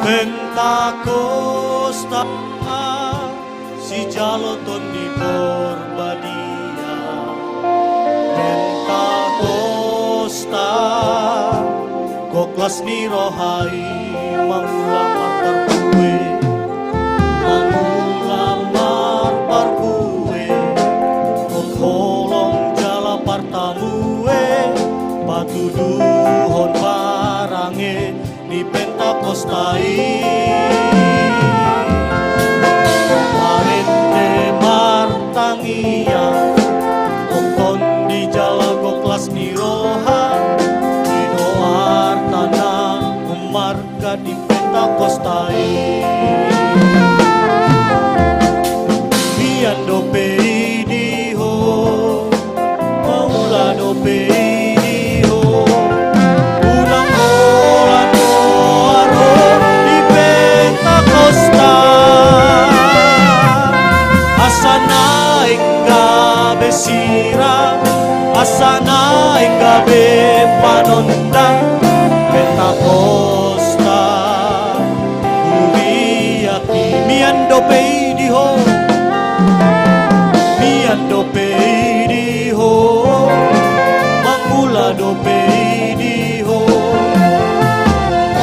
Pentakosta si jaloton di Porbadia. Pentakosta koklas ni rohai mangulamar parkue, mangulamar parkue, kokholong jala partamue, patuduhon barange di Pentakostai. Marente martangia kokon di jala koklas ni roha ino artana umarga di Pentakostai. Bian dope di ho maula dope asana gabe panondang Pentakosta uliaki miando peidiho mangula do peidiho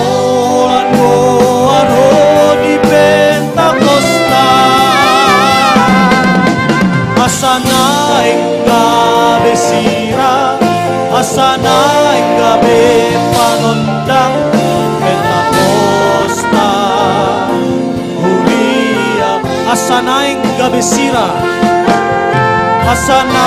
olan goaro di Pentakosta asana sira asana gabe panondang Pentakosta hulia asana gabe sira asana